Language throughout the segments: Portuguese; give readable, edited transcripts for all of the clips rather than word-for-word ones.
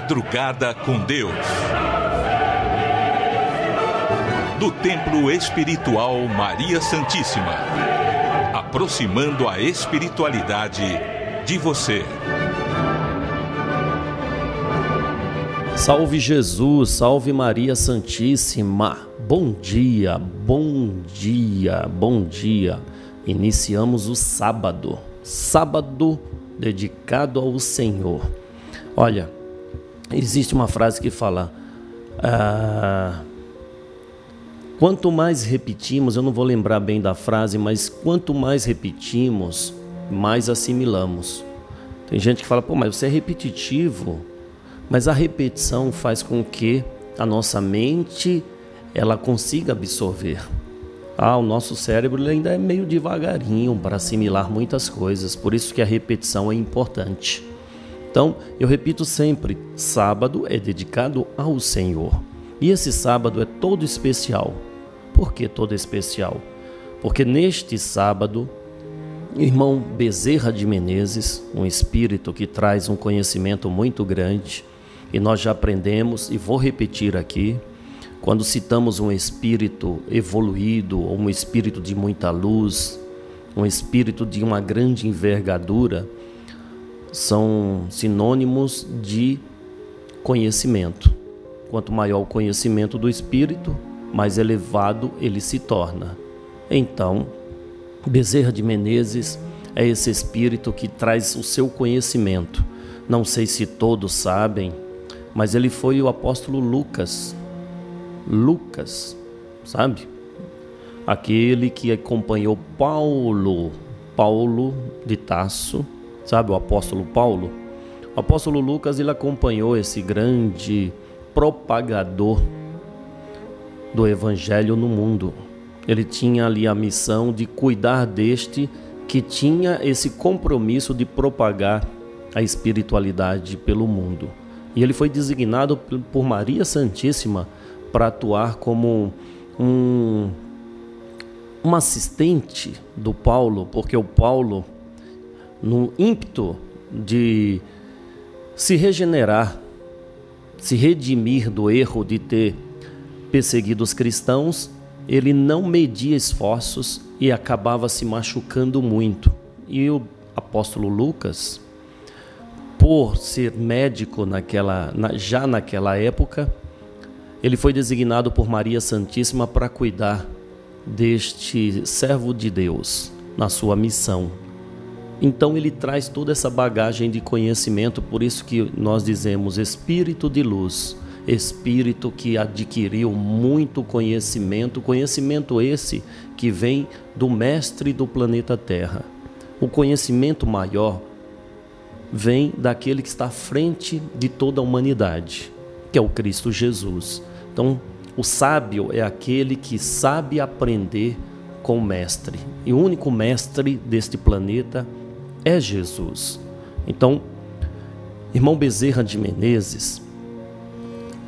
Madrugada com Deus. Do Templo Espiritual Maria Santíssima. Aproximando a espiritualidade de você. Salve Jesus, salve Maria Santíssima. Bom dia, bom dia, bom dia. Iniciamos o sábado dedicado ao Senhor. Olha, existe uma frase que fala, quanto mais repetimos, eu não vou lembrar bem da frase, mas quanto mais repetimos, mais assimilamos. Tem gente que fala, mas você é repetitivo, mas a repetição faz com que a nossa mente ela consiga absorver. O nosso cérebro ainda é meio devagarinho para assimilar muitas coisas, por isso que a repetição é importante. Então, eu repito sempre, sábado é dedicado ao Senhor. E esse sábado é todo especial. Por que todo especial? Porque neste sábado, irmão Bezerra de Menezes, um espírito que traz um conhecimento muito grande, e nós já aprendemos, e vou repetir aqui, quando citamos um espírito evoluído, ou um espírito de muita luz, um espírito de uma grande envergadura, são sinônimos de conhecimento. Quanto maior o conhecimento do espírito, mais elevado ele se torna. Então, Bezerra de Menezes é esse espírito que traz o seu conhecimento. Não sei se todos sabem, mas ele foi o apóstolo Lucas, sabe? Aquele que acompanhou Paulo de Tarso, sabe, o apóstolo Paulo? O apóstolo Lucas, ele acompanhou esse grande propagador do evangelho no mundo. Ele tinha ali a missão de cuidar deste que tinha esse compromisso de propagar a espiritualidade pelo mundo. E ele foi designado por Maria Santíssima para atuar como um assistente do Paulo, porque o Paulo, no ímpeto de se regenerar, se redimir do erro de ter perseguido os cristãos, ele não media esforços e acabava se machucando muito. E o apóstolo Lucas, por ser médico já naquela época, ele foi designado por Maria Santíssima para cuidar deste servo de Deus na sua missão. Então ele traz toda essa bagagem de conhecimento, por isso que nós dizemos espírito de luz, espírito que adquiriu muito conhecimento esse que vem do mestre do planeta Terra. O conhecimento maior vem daquele que está à frente de toda a humanidade, que é o Cristo Jesus. Então, o sábio é aquele que sabe aprender com o mestre. E o único mestre deste planeta é Jesus. Então, irmão Bezerra de Menezes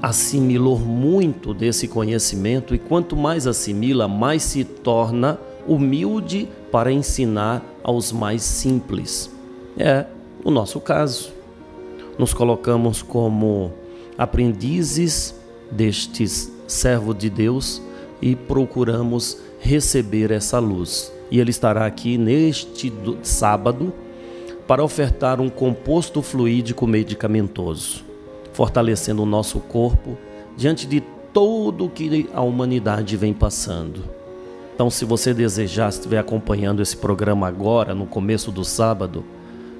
assimilou muito desse conhecimento, e quanto mais assimila, mais se torna humilde para ensinar aos mais simples. É o nosso caso. Nos colocamos como aprendizes destes servos de Deus e procuramos receber essa luz. E ele estará aqui neste sábado para ofertar um composto fluídico medicamentoso, fortalecendo o nosso corpo diante de tudo o que a humanidade vem passando. Então, se você desejar, estiver acompanhando esse programa agora, no começo do sábado,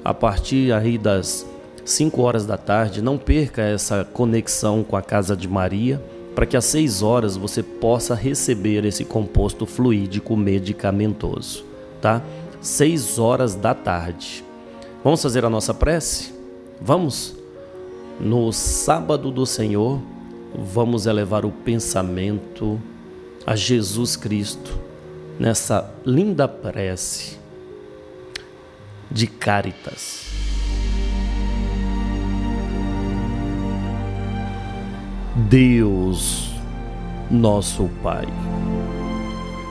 a partir aí das 5 horas da tarde, não perca essa conexão com a Casa de Maria, para que às 6 horas você possa receber esse composto fluídico medicamentoso, tá? 6 horas da tarde. Vamos fazer a nossa prece? Vamos? No sábado do Senhor, vamos elevar o pensamento a Jesus Cristo, nessa linda prece de Cáritas. Deus, nosso Pai,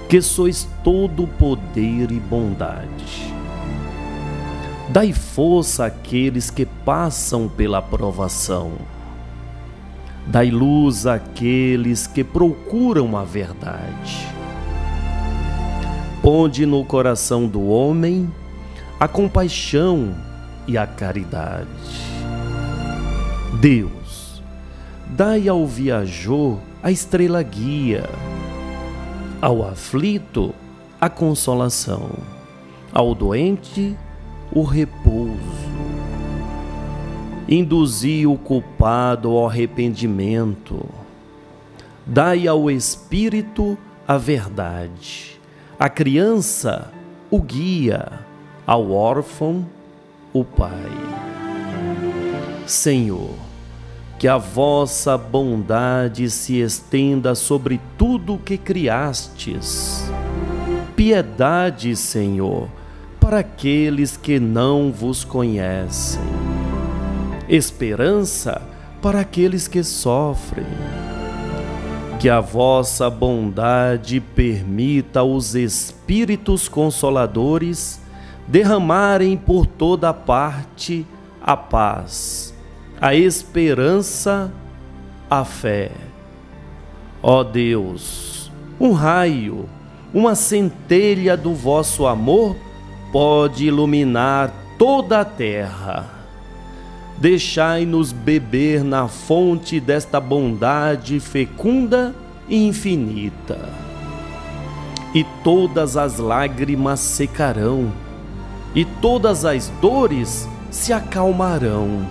que sois todo poder e bondade, dai força àqueles que passam pela provação, Dai luz àqueles que procuram a verdade. Ponde no coração do homem a compaixão e a caridade. Deus, dai ao viajor a estrela guia, ao aflito a consolação, ao doente o repouso. Induzi o culpado ao arrependimento. Dai ao espírito a verdade, à criança o guia, ao órfão o pai. Senhor, que a vossa bondade se estenda sobre tudo o que criastes. Piedade, Senhor, para aqueles que não vos conhecem. Esperança para aqueles que sofrem. Que a vossa bondade permita os Espíritos Consoladores derramarem por toda parte a paz, a esperança, a fé. Ó Deus, um raio, uma centelha do vosso amor pode iluminar toda a terra. Deixai-nos beber na fonte desta bondade fecunda e infinita. E todas as lágrimas secarão, e todas as dores se acalmarão.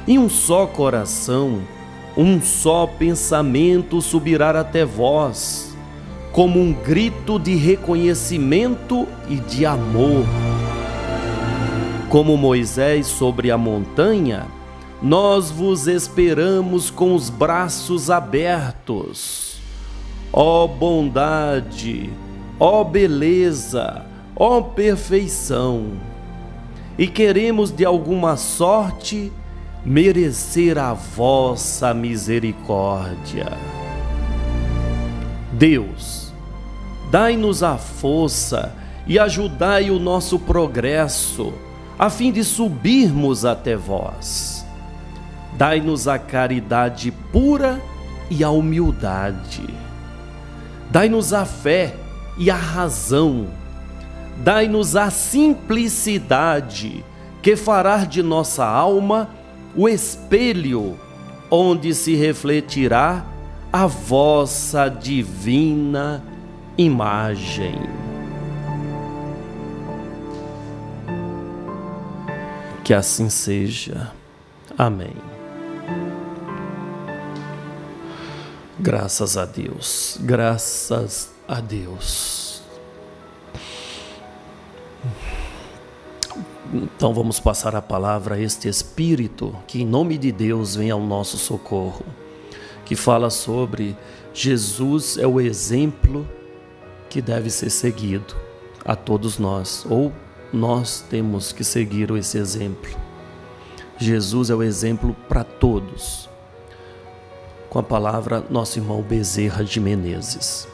E um só coração, um só pensamento subirá até vós, como um grito de reconhecimento e de amor. Como Moisés sobre a montanha, nós vos esperamos com os braços abertos. Ó bondade, ó beleza, ó perfeição! E queremos de alguma sorte merecer a vossa misericórdia. Deus, dai-nos a força e ajudai o nosso progresso, a fim de subirmos até vós. Dai-nos a caridade pura e a humildade. Dai-nos a fé e a razão. Dai-nos a simplicidade, que fará de nossa alma o espelho onde se refletirá a vossa divina imagem. Que assim seja. Amém. Graças a Deus, graças a Deus. Então vamos passar a palavra a este Espírito que em nome de Deus vem ao nosso socorro, que fala sobre Jesus é o exemplo que deve ser seguido a todos nós, ou nós temos que seguir esse exemplo. Jesus é o exemplo para todos. Com a palavra, nosso irmão Bezerra de Menezes.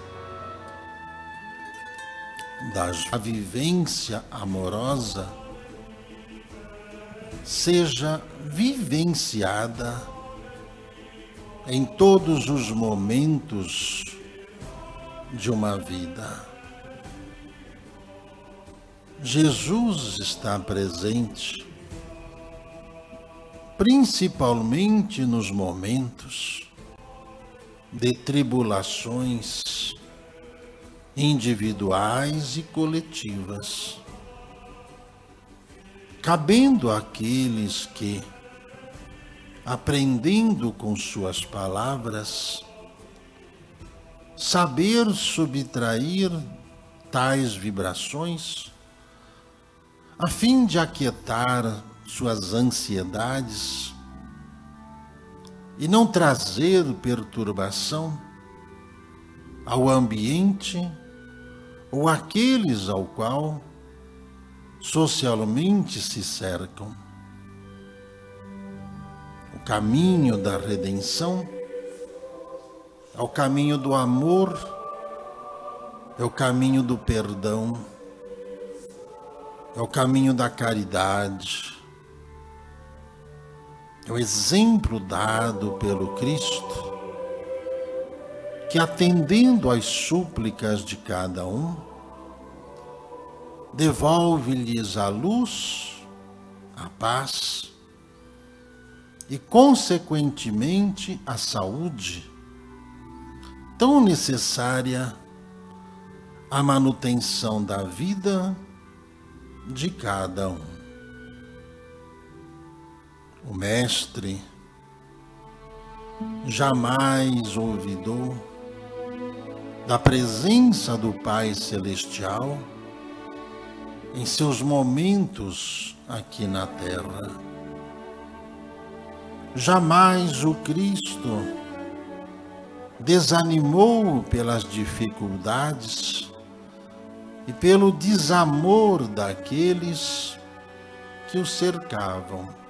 A vivência amorosa seja vivenciada em todos os momentos de uma vida. Jesus está presente, principalmente nos momentos de tribulações individuais e coletivas, cabendo àqueles que, aprendendo com suas palavras, saber subtrair tais vibrações, a fim de aquietar suas ansiedades e não trazer perturbação ao ambiente ou àqueles ao qual socialmente se cercam. O caminho da redenção é o caminho do amor, é o caminho do perdão, é o caminho da caridade, é É o exemplo dado pelo Cristo, que atendendo às súplicas de cada um, devolve-lhes a luz, a paz e, consequentemente, a saúde, tão necessária à manutenção da vida de cada um. O Mestre jamais olvidou da presença do Pai Celestial em seus momentos aqui na Terra. Jamais o Cristo desanimou pelas dificuldades e pelo desamor daqueles que o cercavam.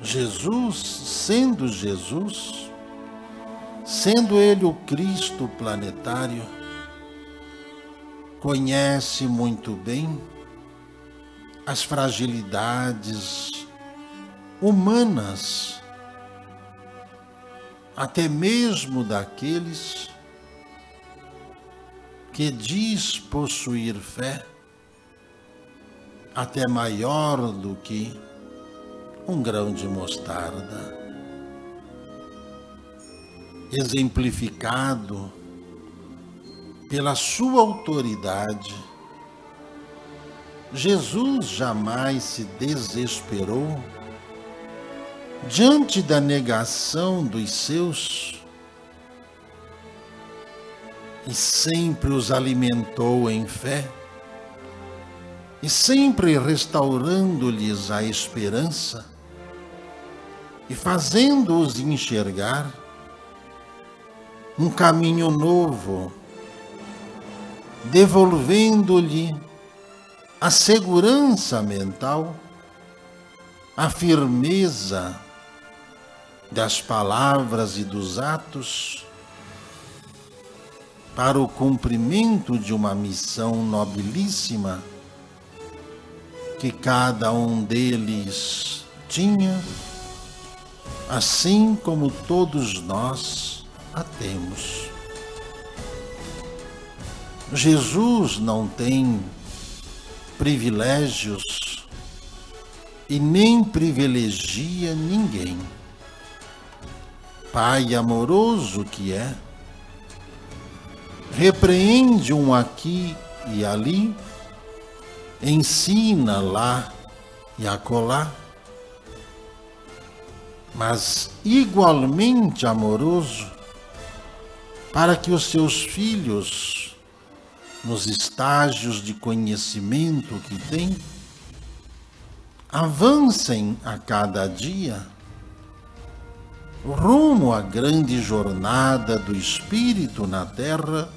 Jesus, sendo ele o Cristo planetário, conhece muito bem as fragilidades humanas, até mesmo daqueles que diz possuir fé até maior do que um grão de mostarda. Exemplificado pela sua autoridade, Jesus jamais se desesperou diante da negação dos seus e sempre os alimentou em fé e sempre restaurando-lhes a esperança e fazendo-os enxergar um caminho novo, devolvendo-lhe a segurança mental, a firmeza das palavras e dos atos para o cumprimento de uma missão nobilíssima que cada um deles tinha, assim como todos nós a temos. Jesus não tem privilégios e nem privilegia ninguém. Pai amoroso que é, repreende um aqui e ali, ensina lá e acolá, mas igualmente amoroso para que os seus filhos, nos estágios de conhecimento que têm, avancem a cada dia rumo à grande jornada do Espírito na Terra,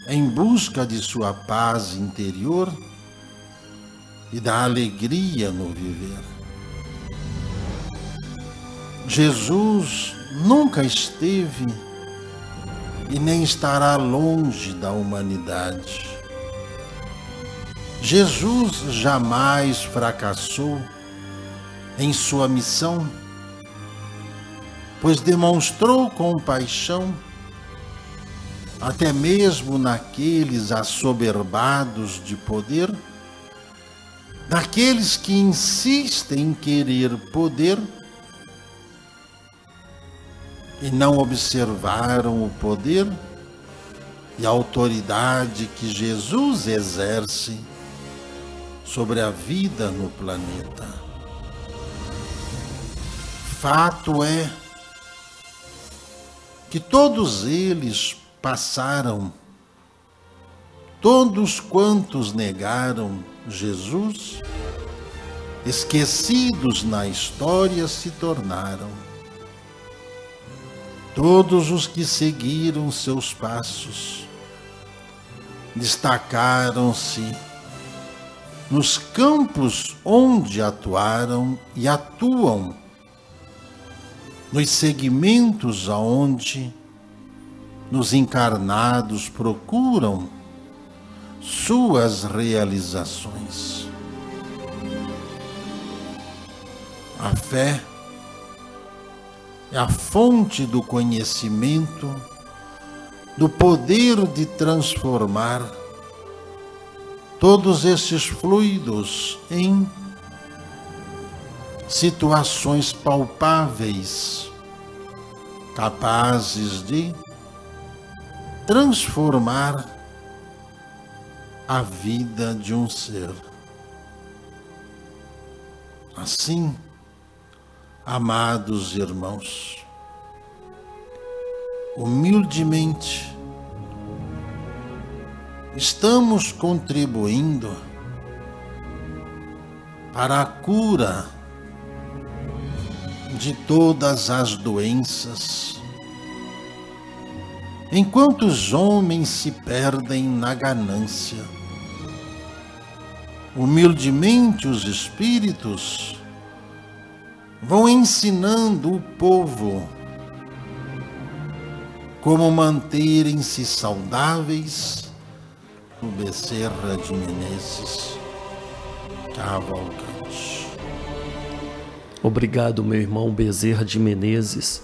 em busca de sua paz interior e da alegria no viver. Jesus nunca esteve e nem estará longe da humanidade. Jesus jamais fracassou em sua missão, pois demonstrou compaixão até mesmo naqueles assoberbados de poder, naqueles que insistem em querer poder e não observaram o poder e a autoridade que Jesus exerce sobre a vida no planeta. Fato é que todos eles passaram, todos quantos negaram Jesus, esquecidos na história se tornaram. Todos os que seguiram seus passos destacaram-se nos campos onde atuaram e atuam, nos segmentos aonde nos encarnados procuram suas realizações. A fé é a fonte do conhecimento, do poder de transformar todos esses fluidos em situações palpáveis, capazes de transformar a vida de um ser. Assim, amados irmãos, humildemente, estamos contribuindo para a cura de todas as doenças, enquanto os homens se perdem na ganância. Humildemente os espíritos vão ensinando o povo como manterem-se saudáveis. O Bezerra de Menezes Cavalcante. Obrigado, meu irmão Bezerra de Menezes,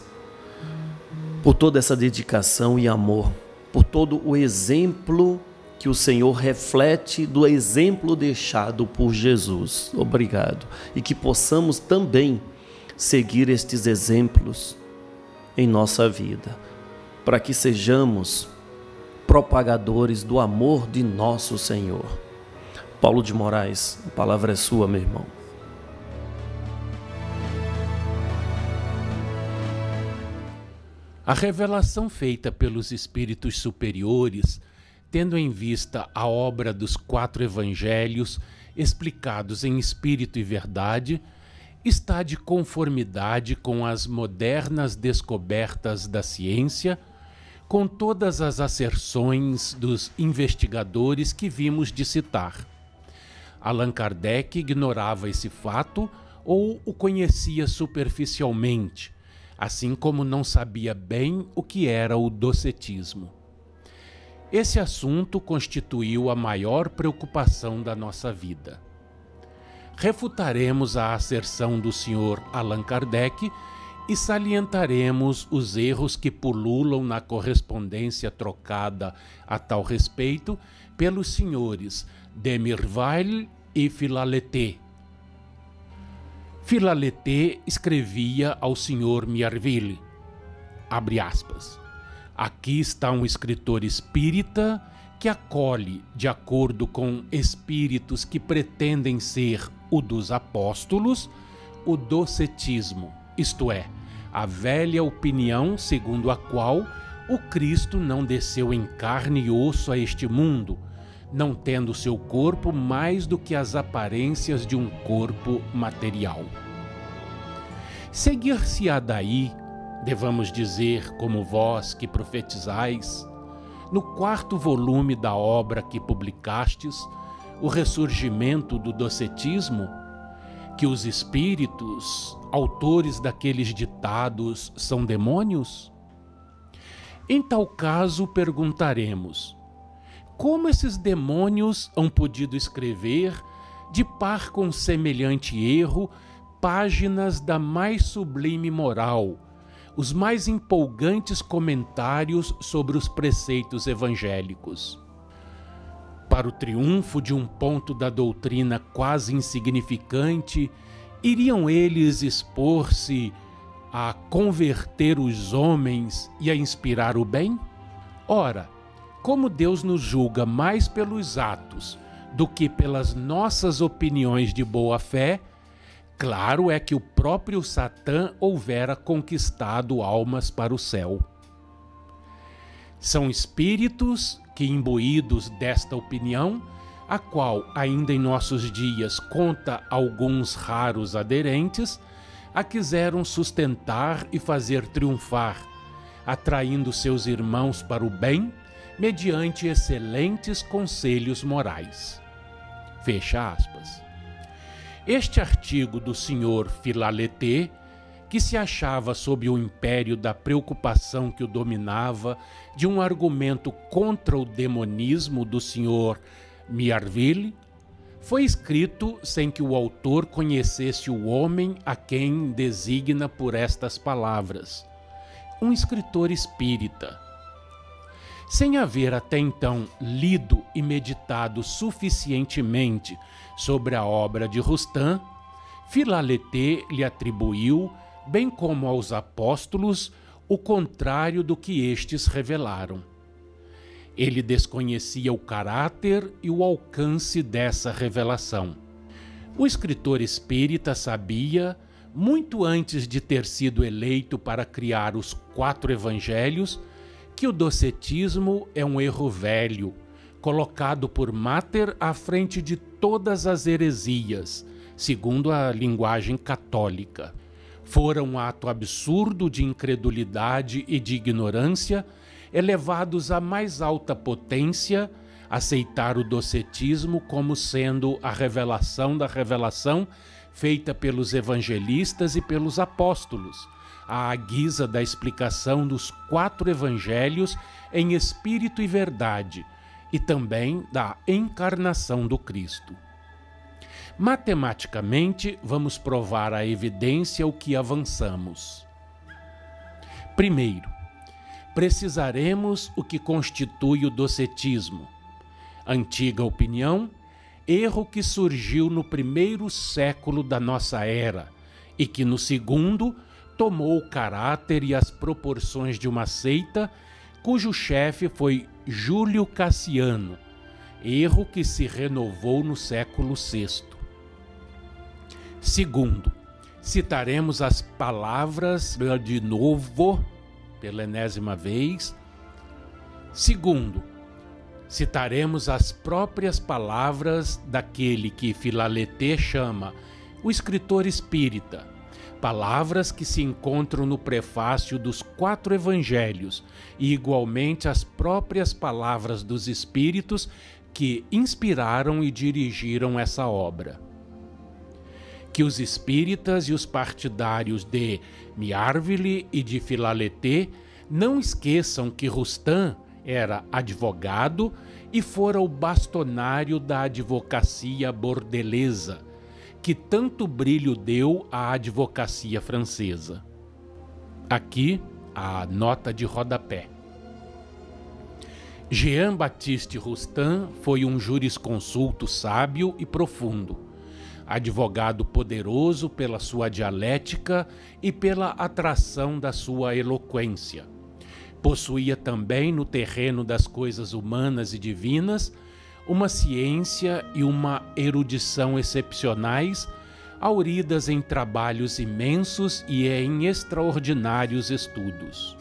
por toda essa dedicação e amor, por todo o exemplo que o Senhor reflete do exemplo deixado por Jesus. Obrigado. E que possamos também seguir estes exemplos em nossa vida, para que sejamos propagadores do amor de nosso Senhor. Paulo de Moraes, a palavra é sua, meu irmão. A revelação feita pelos espíritos superiores, tendo em vista a obra dos 4 evangelhos explicados em espírito e verdade, está de conformidade com as modernas descobertas da ciência, com todas as asserções dos investigadores que vimos de citar. Allan Kardec ignorava esse fato ou o conhecia superficialmente, assim como não sabia bem o que era o docetismo. Esse assunto constituiu a maior preocupação da nossa vida. Refutaremos a asserção do Sr. Allan Kardec e salientaremos os erros que pululam na correspondência trocada a tal respeito pelos senhores de Mirvail e Philalethe. Philalethe escrevia ao Sr. Miarville, abre aspas, aqui está um escritor espírita que acolhe, de acordo com espíritos que pretendem ser o dos apóstolos, o docetismo, isto é, a velha opinião segundo a qual o Cristo não desceu em carne e osso a este mundo, não tendo seu corpo mais do que as aparências de um corpo material. Seguir-se-á daí, devamos dizer, como vós que profetizais, no 4º volume da obra que publicastes, o ressurgimento do docetismo, que os espíritos, autores daqueles ditados, são demônios? Em tal caso, perguntaremos, como esses demônios hão podido escrever, de par com semelhante erro, páginas da mais sublime moral, os mais empolgantes comentários sobre os preceitos evangélicos? Para o triunfo de um ponto da doutrina quase insignificante, iriam eles expor-se a converter os homens e a inspirar o bem? Ora, como Deus nos julga mais pelos atos do que pelas nossas opiniões de boa fé, claro é que o próprio Satã houvera conquistado almas para o céu. São espíritos que, imbuídos desta opinião, a qual ainda em nossos dias conta alguns raros aderentes, a quiseram sustentar e fazer triunfar, atraindo seus irmãos para o bem, mediante excelentes conselhos morais. Fecha aspas. Este artigo do Sr. Philalethe, que se achava sob o império da preocupação que o dominava de um argumento contra o demonismo do Sr. Miarville, foi escrito sem que o autor conhecesse o homem a quem designa por estas palavras, um escritor espírita. Sem haver até então lido e meditado suficientemente sobre a obra de Rostand, Philalethe lhe atribuiu, bem como aos apóstolos, o contrário do que estes revelaram. Ele desconhecia o caráter e o alcance dessa revelação. O escritor espírita sabia, muito antes de ter sido eleito para criar os 4 evangelhos, que o docetismo é um erro velho, colocado por Mater à frente de todas as heresias, segundo a linguagem católica. Fora um ato absurdo de incredulidade e de ignorância, elevados à mais alta potência, aceitar o docetismo como sendo a revelação da revelação feita pelos evangelistas e pelos apóstolos, à guisa da explicação dos 4 evangelhos em espírito e verdade, e também da encarnação do Cristo. Matematicamente, vamos provar à evidência o que avançamos. Primeiro, precisaremos o que constitui o docetismo. Antiga opinião, erro que surgiu no 1º século da nossa era e que no 2º tomou o caráter e as proporções de uma seita cujo chefe foi Júlio Cassiano, erro que se renovou no século VI. Segundo, citaremos as palavras de novo, pela enésima vez. Segundo, citaremos as próprias palavras daquele que Philalethe chama o escritor espírita, palavras que se encontram no prefácio dos 4 evangelhos e igualmente as próprias palavras dos espíritos que inspiraram e dirigiram essa obra. Que os espíritas e os partidários de Miarville e de Philalethe não esqueçam que Rostand era advogado e fora o bastonário da advocacia bordelesa, que tanto brilho deu à advocacia francesa. Aqui a nota de rodapé. Jean-Baptiste Rostand foi um jurisconsulto sábio e profundo, advogado poderoso pela sua dialética e pela atração da sua eloquência. Possuía também, no terreno das coisas humanas e divinas, uma ciência e uma erudição excepcionais, hauridas em trabalhos imensos e em extraordinários estudos.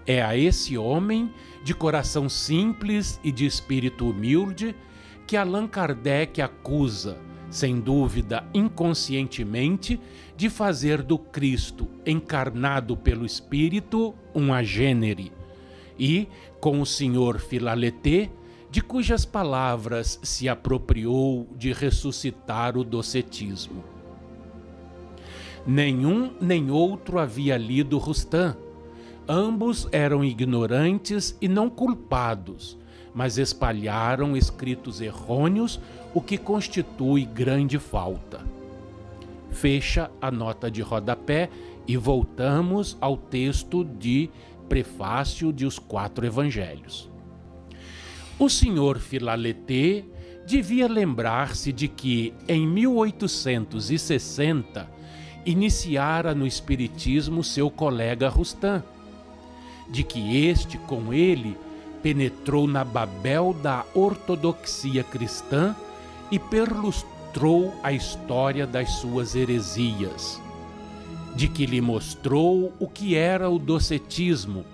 É a esse homem, de coração simples e de espírito humilde, que Allan Kardec acusa, sem dúvida inconscientemente, de fazer do Cristo, encarnado pelo Espírito, um agênere, e, com o Sr. Philalethe, de cujas palavras se apropriou de ressuscitar o docetismo. Nenhum nem outro havia lido Rostand. Ambos eram ignorantes e não culpados, mas espalharam escritos errôneos, o que constitui grande falta. Fecha a nota de rodapé e voltamos ao texto de prefácio de Os 4 Evangelhos. O Sr. Philalethe devia lembrar-se de que, em 1860, iniciara no Espiritismo seu colega Rostand, de que este, com ele, penetrou na Babel da ortodoxia cristã e perlustrou a história das suas heresias, de que lhe mostrou o que era o docetismo,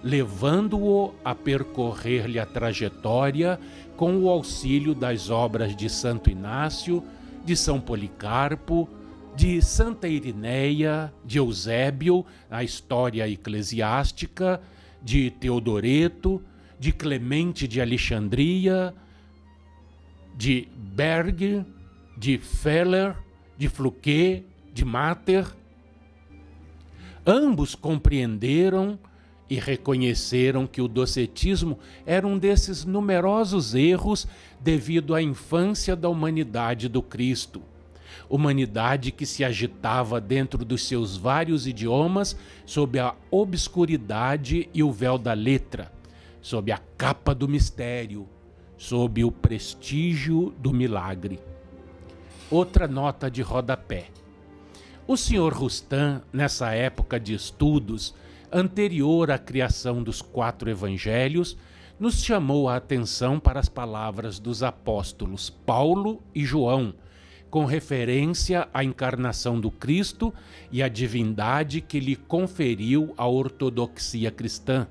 levando-o a percorrer-lhe a trajetória com o auxílio das obras de Santo Inácio, de São Policarpo, de Santa Irineia, de Eusébio, a história eclesiástica, de Teodoreto, de Clemente de Alexandria, de Berg, de Feller, de Fluquet, de Mater. Ambos compreenderam e reconheceram que o docetismo era um desses numerosos erros devido à infância da humanidade do Cristo. Humanidade que se agitava dentro dos seus vários idiomas sob a obscuridade e o véu da letra, sob a capa do mistério, sob o prestígio do milagre. Outra nota de rodapé. O Sr. Rustan, nessa época de estudos, anterior à criação dos 4 evangelhos, nos chamou a atenção para as palavras dos apóstolos Paulo e João, com referência à encarnação do Cristo e à divindade que lhe conferiu a ortodoxia cristã.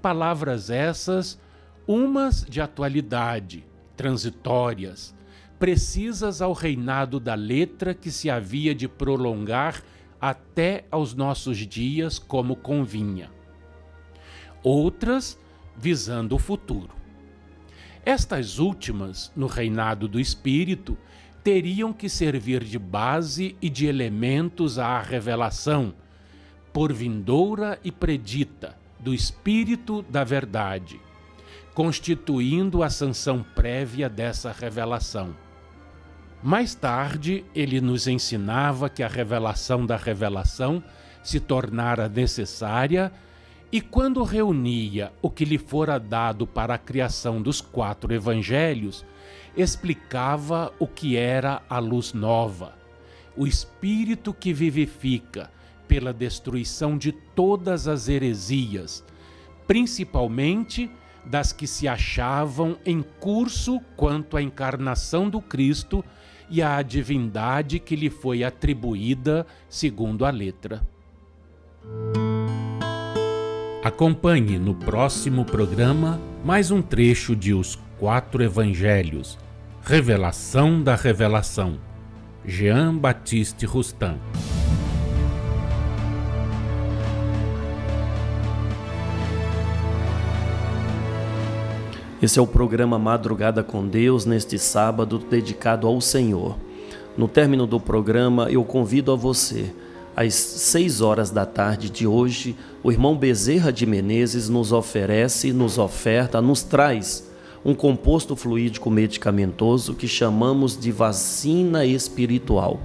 Palavras essas, umas de atualidade, transitórias, precisas ao reinado da letra que se havia de prolongar até aos nossos dias como convinha. Outras, visando o futuro. Estas últimas, no reinado do Espírito, teriam que servir de base e de elementos à revelação, por vindoura e predita, do Espírito da Verdade, constituindo a sanção prévia dessa revelação. Mais tarde, ele nos ensinava que a revelação da revelação se tornara necessária e, quando reunia o que lhe fora dado para a criação dos 4 evangelhos, explicava o que era a luz nova, o Espírito que vivifica pela destruição de todas as heresias, principalmente das que se achavam em curso quanto à encarnação do Cristo e à divindade que lhe foi atribuída segundo a letra. Acompanhe no próximo programa mais um trecho de Os 4 Evangelhos, Revelação da Revelação, Jean Baptiste Rustan. Esse é o programa Madrugada com Deus, neste sábado dedicado ao Senhor. No término do programa, eu convido a você, às 6 horas da tarde de hoje, o irmão Bezerra de Menezes nos oferece, nos oferta, nos traz um composto fluídico medicamentoso que chamamos de vacina espiritual.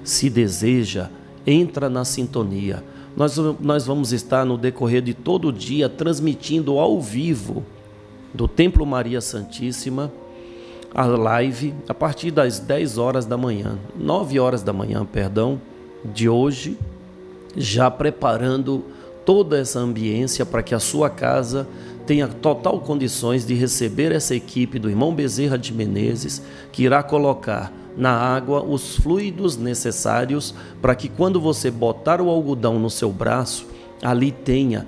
Se deseja, entra na sintonia. Nós vamos estar no decorrer de todo o dia transmitindo ao vivo do Templo Maria Santíssima a live a partir das 10 horas da manhã, 9 horas da manhã, de hoje, já preparando toda essa ambiência para que a sua casa tenha total condições de receber essa equipe do irmão Bezerra de Menezes, que irá colocar na água os fluidos necessários para que quando você botar o algodão no seu braço, ali tenha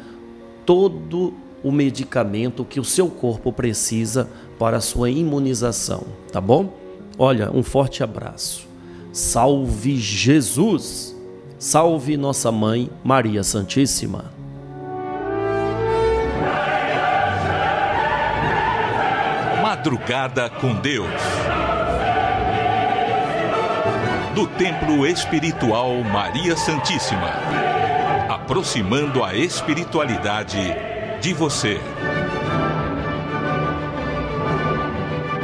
todo o medicamento que o seu corpo precisa para a sua imunização, tá bom? Olha, um forte abraço. Salve Jesus! Salve nossa Mãe Maria Santíssima! Madrugada com Deus. Do Templo Espiritual Maria Santíssima. Aproximando a espiritualidade de você.